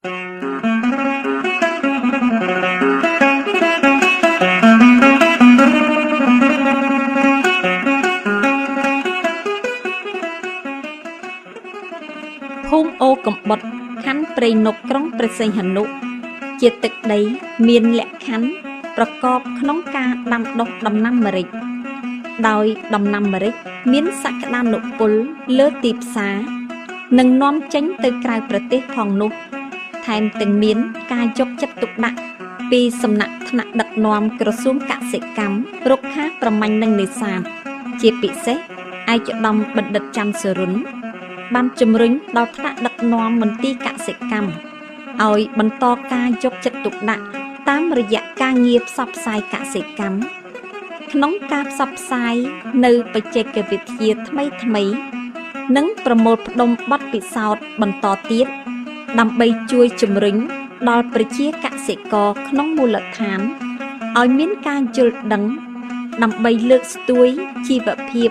ភូមិអូកំបុតខណ្ឌព្រៃនប់ក្រុងព្រះសីហនុជាទឹកដីមានលក្ខខណ្ឌប្រកបក្នុងការដាំដុះដំណាំម្រេចដោយដំណាំម្រេចមានសក្តានុពលលើទីផ្សារនិងនាំចេញទៅក្រៅប្រទេសផងនោះថែមទាំងមានការយកចិត្តទុកដាក់ពីសំណាក់ថ្នាក់ដឹកនាំក្រសួងកសិកម្មរុក្ខាប្រមាញ់និងនេសាទជាពិសេសឯកឧត្តមបណ្ឌិតច័ន្ទសរុនបានជំរុញដល់ថ្នាក់ដឹកនាំមន្ទីរកសិកម្មឲ្យបន្តការយកចិត្តទុកដាក់តាមរយៈការងារផ្សព្វផ្សាយកសិកម្មក្នុងការផ្សព្វផ្សាយនៅបច្ចេកវិទ្យាថ្មីៗនិងប្រមូលផ្ដុំបទពិសោធន៍បន្តទៀតដើម្បីជួយជំរុញដល់ប្រជាកសិករក្នុងមូលដ្ឋានឲ្យមានការយល់ដឹងដើម្បីលើកស្ទួយជីវភាព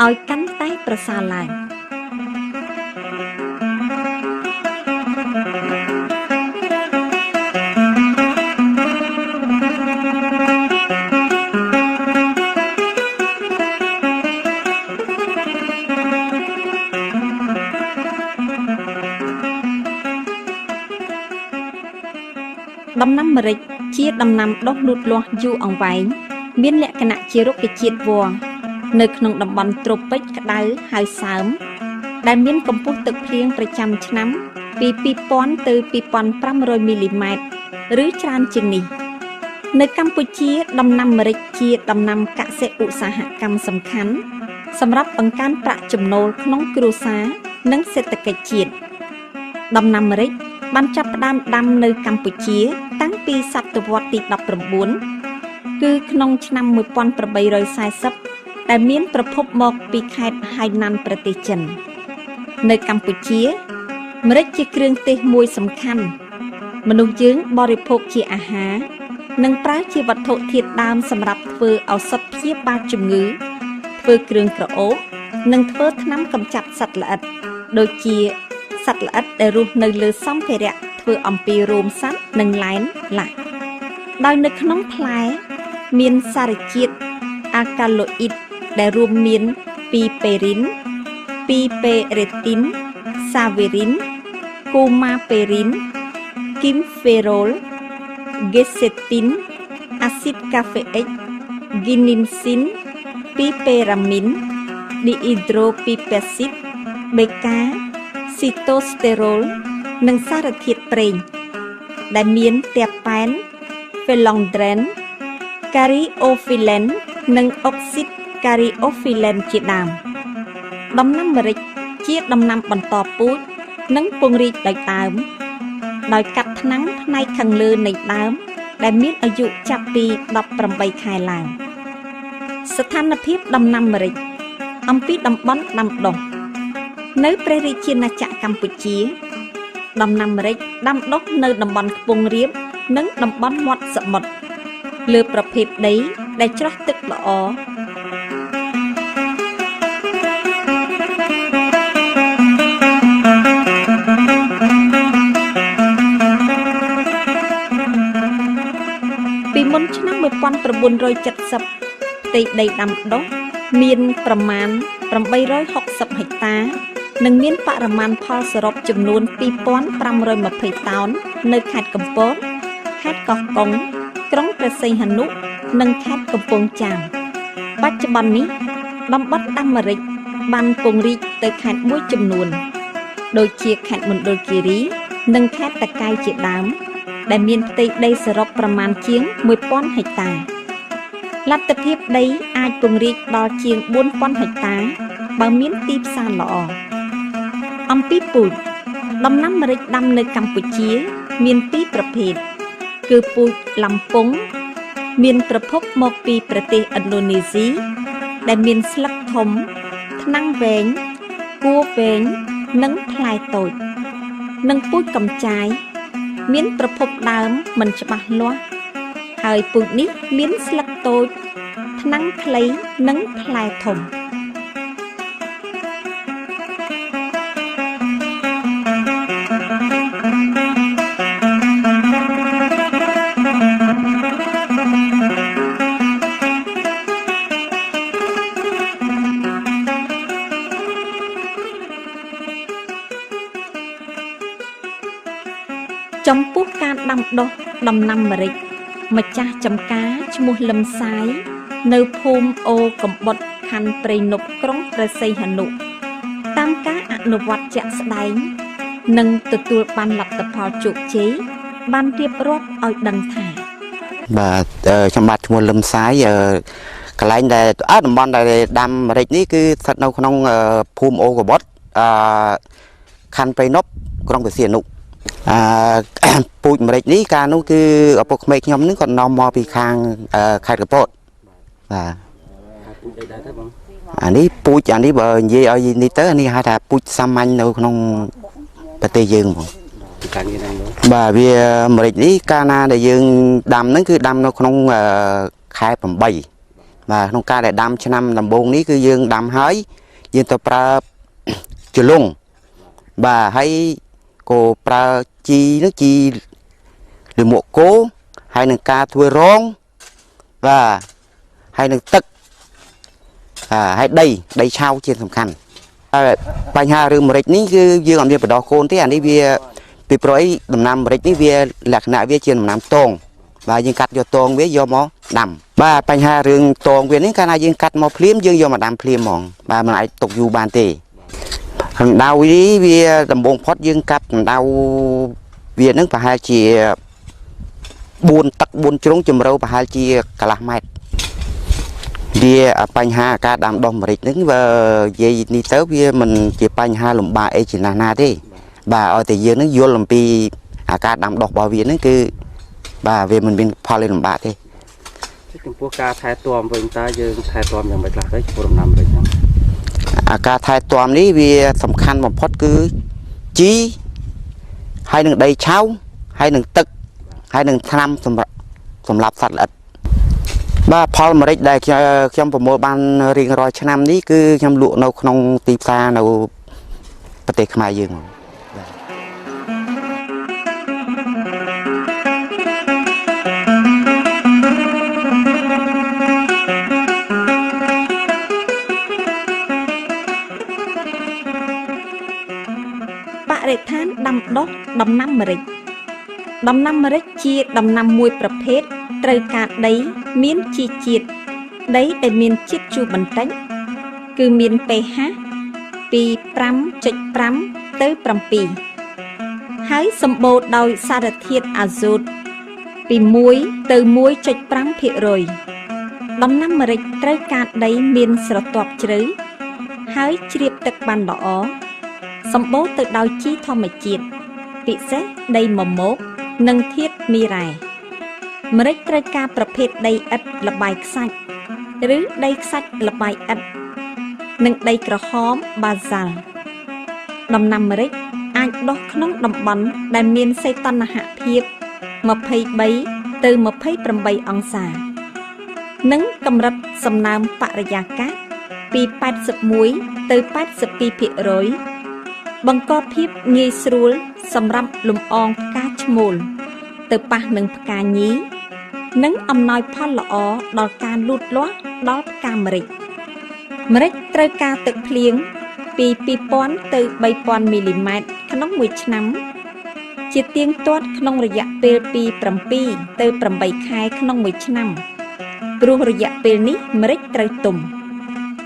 ឲ្យកាន់តែប្រសើរឡើងដំណាំម្រេចជាដំណាំដុះលូតលាស់យូរអង្វែងមានលក្ខណៈជារុក្ខជាតិវល្លិនៅក្នុងតំបន់ត្រូពិចក្តៅហើយសើមដែលមានកម្ពស់ទឹកភ្លៀងប្រចាំឆ្នាំពី2000ទៅ2500មីលីម៉ែត្រឬច្រើនជាងនេះនៅកម្ពុជាដំណាំម្រេចជាដំណាំកសិឧស្សាហកម្មសំខាន់សម្រាប់បង្កើនប្រាក់ចំណូលក្នុងគ្រួសារនិងសេដ្ឋកិច្ចជាតិដំណាំម្រេចបានចាប់ផ្ដើមដាំនៅកម្ពុជាតាំងពីសតវត្សទី19គឺក្នុងឆ្នាំ1840ដែលមានប្រភពមកពីខេត្តហៃណានប្រទេសចិននៅកម្ពុជាម្រេចជាគ្រឿងទេសមួយសំខាន់មនុស្សយើងបរិភោគជាអាហារនិងប្រើជាវត្ថុធាតុដើមសម្រាប់ធ្វើឱសថព្យាបាលជំងឺធ្វើគ្រឿងក្រអូបនិងធ្វើថ្នាំកម្ចាត់សត្វល្អិតដូចជាសត្វល្អិតដែលរស់នៅលើសម្ភារៈធ្វើអំពីរោមសត្វនិងឡែនឡាក់ដោយនៅក្នុងផ្លែមានសារជាតិអាកាឡូអ៊ីតដែលរួមមានពីប៉េរីនពីប៉េរេទីនសាវីរីនគូម៉ាប៉េរីនគីមហ្វេរ៉ូលហ្គេសេទីនអាស៊ីតកាហ្វេអិកហ្គីនីនស៊ីនពីប៉េរ៉ាមីនឌីអ៊ីដ្រូពីប៉េស៊ីតបេកាស៊ីតូស្តេរ៉ូលនិងសារធាតុប្រេងដែលមានតាប៉ែនហ្វេឡង់ដ្រេនការីអូហ្វីឡែននិងអុកស៊ីតការីអូហ្វីឡែនជាដើមដំណាំម្រេចជាដំណាំបន្តពូជនិងពង្រីកដោយដើមដោយកាត់ថ្នាំងផ្នែកខាងលើនៃដើមដែលមានអាយុចាប់ពី18ខែឡើងស្ថានភាពដំណាំម្រេចអំពីតំបន់ដាំដុះនៅព្រះរាជាណាចក្រកម្ពុជាដំណាំម្រេចដាំដុះនៅតំបន់ខ្ពង់រាបនិងតំបន់មាត់សមុទ្រលើប្រភេទដីដែលច្រោះទឹកល្អពីមុនឆ្នាំ1970ផ្ទៃដីដាំដុះមានប្រមាណ860ហិកតានិងមានបរិមាណផលសរុបចំនួន2520តោននៅខេត្តកំពតខេត្តកោះកុងក្រុងព្រះសីហនុនិងខេត្តកំពង់ចាមបច្ចុប្បន្ននេះតំបន់ដាំម្រេចបានពង្រីកទៅខេត្តមួយចំនួនដូចជាខេត្តមណ្ឌលគិរីនិងខេត្តតាកែវជាដើមដែលមានផ្ទៃដីសរុបប្រមាណជាង1000ហិកតាលទ្ធភាពដីអាចពង្រីកដល់ជាង4000ហិកតាបើមានទីផ្សារល្អអំពីពូជដំណាំម្រេចដាំនៅកម្ពុជាមានពីរប្រភេទគឺពូជឡំពងមានប្រភពមកពីប្រទេសឥណ្ឌូនេស៊ីដែលមានស្លឹកធំថ្នាំងវែងគួរវែងនិងផ្លែតូចនិងពូជកំចាយមានប្រភពដើមមិនច្បាស់លាស់ហើយពូជនេះមានស្លឹកតូចថ្នាំងខ្លីនិងផ្លែធំ ដុះដំណាំម្រេចម្ចាស់ចំការឈ្មោះលឹមសាយនៅភូមិអូកំបុតខណ្ឌព្រៃនប់ក្រុងព្រះសីហនុតាមការអនុវត្តជាក់ស្ដែងនិងទទួលបានលទ្ធផលជោគជ័យបានរៀបរាប់ឲ្យដឹងថាបាទខ្ញុំបាទឈ្មោះលឹមសាយកន្លែងដែលតំបន់ដែលដាំម្រេចនេះគឺស្ថិតនៅក្នុងភូមិអូកំបុតខណ្ឌព្រៃនប់ក្រុងព្រះសីហនុពូជម្រេចនេះកាលនោះគឺឪពុកក្មេកខ្ញុំនឹងគាត់នាំមកពីខាងខេត្តកំពតបាទពូជអីដែរទៅបងអានេះពូជអានេះបើនិយាយឲ្យនេះទៅអានេះហៅថាពូជសាមញ្ញនៅក្នុងប្រទេសយើងហ្មងបាទវាម្រេចនេះកាលណាដែលយើងដាំហ្នឹងគឺដាំនៅក្នុងខែ8បាទក្នុងការដែលដាំឆ្នាំដំបូងនេះគឺយើងដាំហើយយើងទៅប្រើជលុងបាទហើយក៏ប្រើជីនោះជីលិមួកគោហើយនឹងការធ្វើរងបាទហើយនឹងទឹកហើយដីឆៅជាសំខាន់ហើយបញ្ហារឿងម្រេចនេះគឺយើងអត់មានបដោះកូនទេអានេះវាពីព្រោះអីដំណាំម្រេចនេះវាលក្ខណៈវាជាដំណាំតងបាទយើងកាត់យកតងវាយកមកដាំបាទបញ្ហារឿងតងវានេះកាលណាយើងកាត់មកភ្លាមយើងយកមកដាំភ្លាមហ្មងបាទមិនអាចទុកយូរបានទេកម្ដៅនេះវាដំបងផុតយើងកាត់កម្ដៅវានឹងប្រហែលជា4ទឹក4ជ្រុងជម្រៅប្រហែលជាកន្លះម៉ែត្រវាបញ្ហាការដាំដុះម្រេចហ្នឹងបើនិយាយនេះទៅវាមិនជាបញ្ហាលំបាកអីជាណាទេបាទឲ្យតែយើងនឹងយល់អំពីអាការដាំដុះរបស់វាហ្នឹងគឺបាទវាមិនមានផលអីលំបាកទេចំពោះការថែទាំវិញតើយើងថែទាំយ៉ាងម៉េចខ្លះទៅចំពោះដំណាំម្រេចហ្នឹងអាការថែទាំនេះវាសំខាន់បំផុតគឺជីហើយនឹងដីឆៅហើយនឹងទឹកហើយនឹងថ្នាំសម្រាប់សត្វល្អិតបាទផលម្រេចដែលខ្ញុំប្រមូលបានរៀងរាល់ឆ្នាំនេះគឺខ្ញុំលក់នៅក្នុងទីផ្សារនៅប្រទេសខ្មែរយើងបរិស្ថានដាំដុះដំណាំម្រេចដំណាំម្រេចជាដំណាំមួយប្រភេទត្រូវការដីមានជីជាតិដីដែលមានជាតិជូរបន្តិចគឺមាន pH ពី 5.5 ទៅ 7 ហើយសម្បូរដោយសារធាតុអាសូតពី1 ទៅ 1.5% ដំណាំម្រេចត្រូវការដីមានស្រទាប់ជ្រៅហើយជ្រាបទឹកបានល្អសម្បូរទៅដោយជីធម្មជាតិពិសេសដីមមកនិងធាតុមីរ៉ែម្រេចត្រូវការប្រភេទដីឥដ្ឋល្បាយខ្សាច់ឬដីខ្សាច់ល្បាយឥដ្ឋនិងដីក្រហមបាសាល់ដំណាំម្រេចអាចដុះក្នុងតំបន់ដែលមានសីតុណ្ហភាព23ទៅ28អង្សានិងកម្រិតសំណើមបរិយាកាសពី81ទៅ82%បង្កភាពងាយស្រួលសម្រាប់លំអងផ្កាឈ្មោលទៅប៉ះនឹងផ្កាញីនិងអំណោយផលល្អដល់ការលូតលាស់ដល់ផ្កាម្រេចម្រេចត្រូវការទឹកភ្លៀងពី2000ទៅ3000មីលីម៉ែត្រក្នុងមួយឆ្នាំជាទៀងទាត់ក្នុងរយៈពេលពី7ទៅ8ខែក្នុងមួយឆ្នាំព្រោះរយៈពេលនេះម្រេចត្រូវទុំ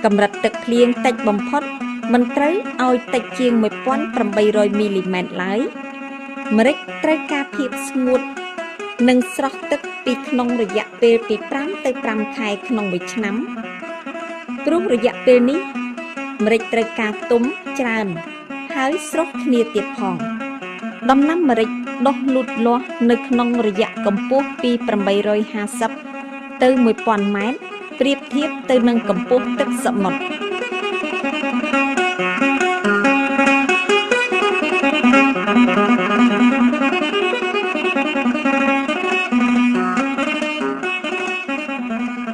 កម្រិតទឹកភ្លៀងតិចបំផុតមិនត្រូវឲ្យតិចជាង1800មីលីម៉ែត្រឡើយម្រេចត្រូវការភាពស្ងួតនិងស្រស់ទឹកពីក្នុងរយៈពេលពី5ទៅ5ខែក្នុងមួយឆ្នាំព្រោះរយៈពេលនេះម្រេចត្រូវការទុំច្រើនហើយស្រស់គ្នាទៀតផងដំណាំម្រេចដុះលូតលាស់នៅក្នុងរយៈកម្ពស់ពី850ទៅ1000ម៉ែត្រប្រៀបធៀបទៅនឹងកម្ពស់ទឹកសមុទ្រ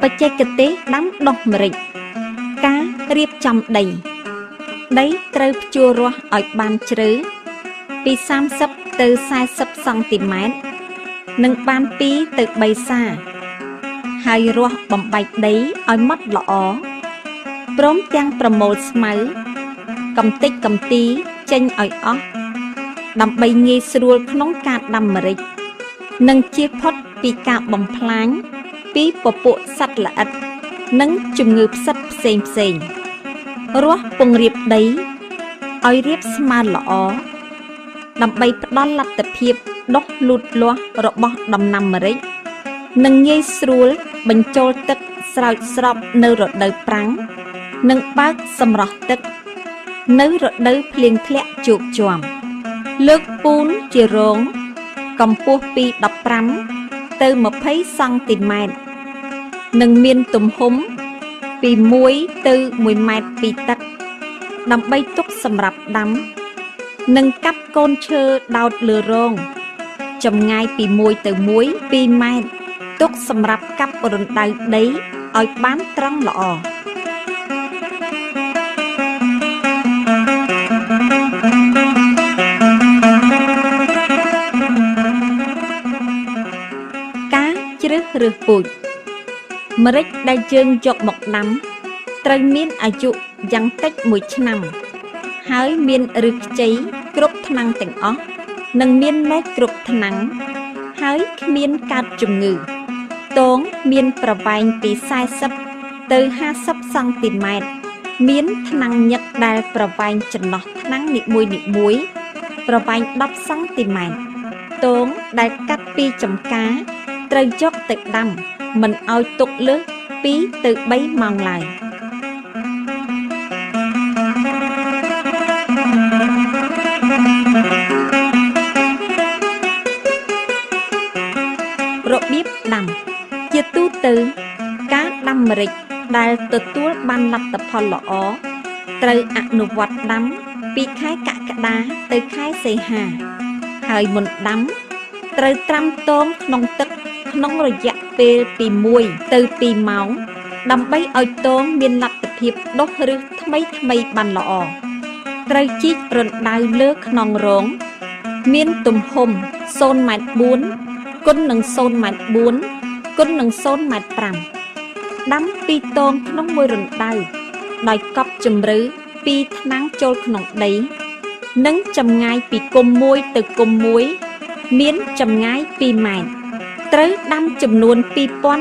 បច្ចេកទេសដាំដុះម្រេចការរៀបចំដីត្រូវភ្ជួររាស់ឲ្យបានជ្រៅពី30ទៅ40សង់ទីម៉ែត្រនិងបាន2ទៅ3សាហើយរាស់បំបែកដីឲ្យម៉ត់ល្អព្រមទាំងប្រមូលស្មៅកំទេចកំទីចេញឲ្យអស់ដើម្បីងាយស្រួលក្នុងការដាំម្រេច និងជៀសផុតពីការបំផ្លាញពីពពួកសត្វល្អិតនិងជំងឺផ្សិតផ្សេងរាស់ពង្រៀបដីឲ្យរាបស្មើល្អដើម្បីផ្ដល់លទ្ធភាពដុះលូតលាស់របស់ដំណាំម្រេចនិងងាយស្រួលបញ្ចូលទឹកស្រោចស្រពនៅរដូវប្រាំងនិងបើកសម្រស់ទឹកនៅរដូវភ្លៀងធ្លាក់ជោគជាំលើកពូនជារងកម្ពស់ពី15ទៅ20សង់ទីម៉ែត្រនិងមានទំហំពី1ទៅ1ម៉ែត្រពីទឹកដើម្បីទុកសម្រាប់ដាំនិងកាប់កូនឈើដោតលើរងចម្ងាយពី1ទៅ1 2ម៉ែត្រទុកសម្រាប់កាប់រណ្ដៅដីឲ្យបានត្រង់ល្អការជ្រើសរើសពូជម្រេចដែលយើងយកមកដាំត្រូវមានអាយុយ៉ាងតិច1ឆ្នាំហើយមានឫសខ្ចីគ្រប់ថ្នាំងទាំងអស់និងមានមែកគ្រប់ថ្នាំងហើយគ្មានកើតជំងឺតងមានប្រវែងពី40ទៅ50សង់ទីម៉ែត្រមានថ្នាំងញឹកដែលប្រវែងចន្លោះថ្នាំងនីមួយៗប្រវែង10សង់ទីម៉ែត្រតងដែលកាត់ពីចំការត្រូវយកទៅដាំមិនឲ្យទុកលើស2ទៅ3ម៉ោងឡើយរបៀបដាំជាទូទៅការដាំម្រេចដែលទទួលបានលទ្ធផលល្អត្រូវអនុវត្តដាំពីខែកក្កដាទៅខែសីហាហើយមុនដាំត្រូវត្រាំទងក្នុងទឹកក្នុងរយៈពេលពី1ទៅ2ម៉ោងដើម្បីឲ្យទងមានលទ្ធភាពដុះឫសថ្មីបានល្អត្រូវជីករណ្ដៅលើខ្នងរងមានទំហំ0.4 ម៉ែត្រគុណនឹង0.4 ម៉ែត្រគុណនឹង0.5 ម៉ែត្រដាំពីទងក្នុងមួយរណ្ដៅដោយកប់ជម្រៅពីថ្នាំងចូលក្នុងដីនិងចម្ងាយពីគុម្ពមួយទៅគុម្ពមួយមានចម្ងាយ2ម៉ែត្រត្រូវដាំចំនួន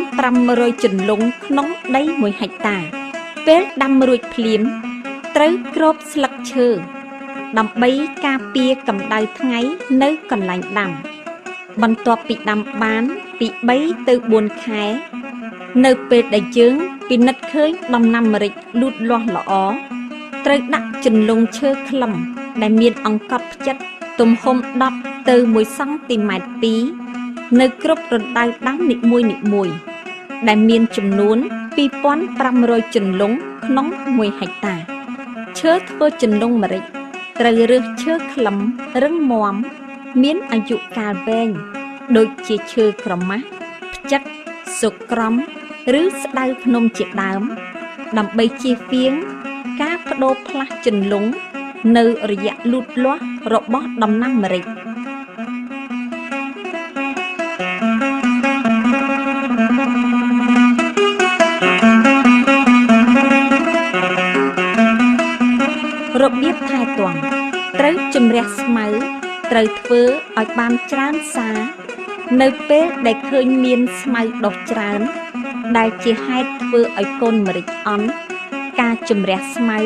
2500ជន្លង់ក្នុងដី1ហិកតាពេលដាំរួចភ្លាមត្រូវគ្របស្លឹកឈើដើម្បីការពារកម្ដៅថ្ងៃនៅកន្លែងដាំបន្ទាប់ពីដាំបានពី3ទៅ4ខែនៅពេលដែលយើងពិនិត្យឃើញដំណាំម្រេចលូតលាស់ល្អត្រូវដាក់ជន្លង់ឈើខ្លឹមដែលមានអង្កត់ផ្ចិតទំហំ10ទៅ1សង់ទីម៉ែត្រ2នៅគ្រប់រណ្ដៅដាំនីមួយដែលមានចំនួន2500ជន្លង់ក្នុង1ហិកតាឈើធ្វើជន្លង់ម្រេចត្រូវរើសឈើខ្លឹមរឹងមាំមានអាយុកាលវែងដូចជាឈើក្រមាស់ផ្ចិតសុកក្រំឬស្ដៅភ្នំជាដើមដើម្បីជៀសវាងការបដូរផ្លាស់ជន្លង់នៅរយៈលូតលាស់របស់ដំណាំម្រេចរបៀបថែទាំត្រូវជំរះស្មៅត្រូវធ្វើឲ្យបានច្រើនសានៅពេលដែលឃើញមានស្មៅដុះច្រើនដែលជាហេតុធ្វើឲ្យកូនម្រេចអន់ការជំរះស្មៅ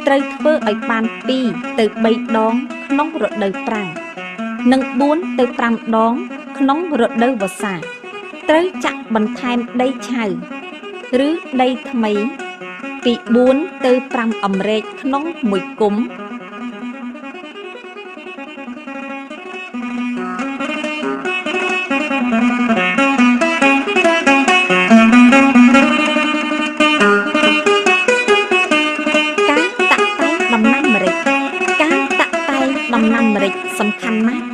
ត្រូវធ្វើឲ្យបាន2ទៅ3ដងក្នុងរដូវប្រាំងនិង4ទៅ5ដងក្នុងរដូវវស្សាត្រូវចាក់បន្ថែមដីឆៅឬដីថ្មីពី4ទៅ5អម្រែកក្នុងមួយគុម្ពសំខាន់ណាស់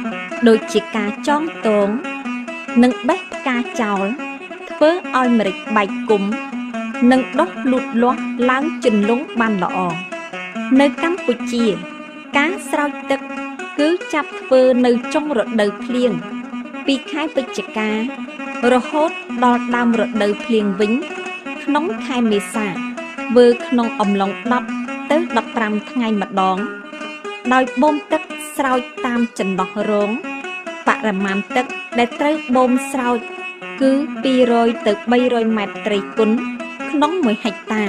ដូចជាការចងទងនិងបេះផ្កាចោលធ្វើឲ្យម្រេចបែកគុម្ពនិងដុះលូតលាស់ឡើងជន្លង់បានល្អនៅកម្ពុជាការស្រោចទឹកគឺចាប់ធ្វើនៅចុងរដូវភ្លៀងពីខែវិច្ឆិការហូតដល់ដើមរដូវភ្លៀងវិញក្នុងខែមេសាធ្វើក្នុងអំឡុង10ទៅ15ថ្ងៃម្ដងដោយបូមទឹកស្រោចតាមចន្លោះរងបរិមាណទឹក ដែលត្រូវបូមស្រោចគឺ200 ទៅ 300 ម៉ែត្រត្រីគុណក្នុង1ហិកតា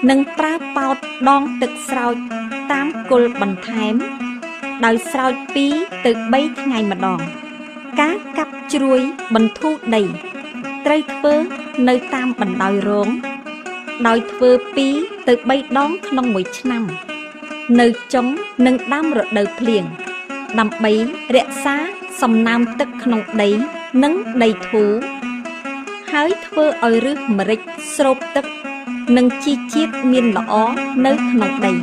និងប្រើប៉ោតដងទឹកស្រោចតាមគល់បន្ថែមដោយស្រោច2 ទៅ 3 ថ្ងៃម្ដងការកាប់ជ្រួយបន្ធូរដីត្រូវធ្វើនៅតាមបណ្ដោយរងដោយធ្វើ2 ទៅ 3 ដងក្នុង1ឆ្នាំនៅចុងនិងដើមរដូវភ្លៀងដើម្បីរក្សាសំណើមទឹកក្នុងដីនិងដីធូរហើយធ្វើឲ្យឫសម្រេចស្រូបទឹកនិងជីជាតិមានល្អនៅក្នុងដី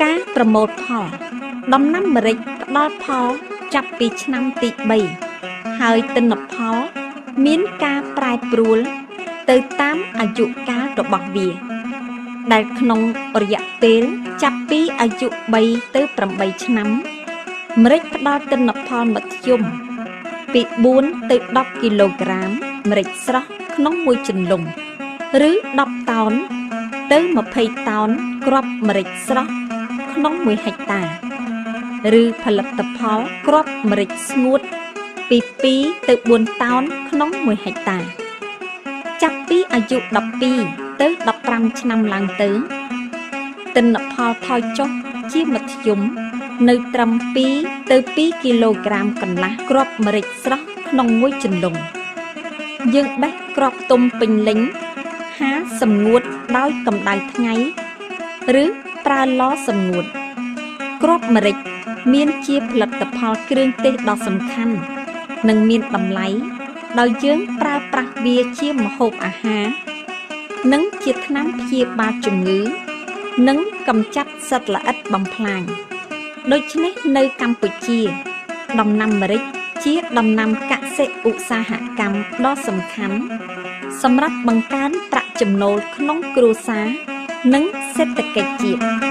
ការប្រមូលផលដំណាំម្រេចផ្ដល់ផលចាប់ពីឆ្នាំទី3ហើយទិន្នផលមានការប្រែប្រួលទៅតាមអាយុកាលរបស់វាដែលក្នុងរយៈពេលចាប់ពីអាយុ3 ទៅ 8 ឆ្នាំម្រេចផ្ដល់ទិន្នផលមធ្យមពី4 ទៅ 10 គីឡូក្រាមម្រេចស្រស់ក្នុងមួយជន្លង់ឬ10 តោនទៅ 20 តោនគ្រាប់ម្រេចស្រស់ក្នុង1ហិកតាឬផលិតផលគ្រាប់ម្រេចស្ងួតពី2 ទៅ 4 តោនក្នុង1ហិកតាចាប់ពីអាយុ12 ទៅ 15 ឆ្នាំឡើងទៅទិន្នផលថយចុះជាមធ្យមនៅត្រឹម2 ទៅ 2 គីឡូក្រាមកន្លះគ្រាប់ម្រេចស្រស់ក្នុងមួយជន្លង់យើងបេះគ្រាប់ទុំពេញលេញហាលសម្ងួតដោយកម្ដៅថ្ងៃឬប្រើឡសម្ងួតគ្រាប់ម្រេចមានជាផលិតផលគ្រឿងទេសដ៏សំខាន់និងមានតម្លៃដោយយើងប្រើប្រាស់វាជាម្ហូបអាហារនិងជាថ្នាំព្យាបាលជំងឺនិងកម្ចាត់សត្វល្អិតបំផ្លាញដូច្នេះនៅកម្ពុជាដំណាំម្រេចជាដំណាំកសិឧស្សាហកម្មដ៏សំខាន់សម្រាប់បង្កើនប្រាក់ចំណូលក្នុងគ្រួសារនិងសេដ្ឋកិច្ចជាតិ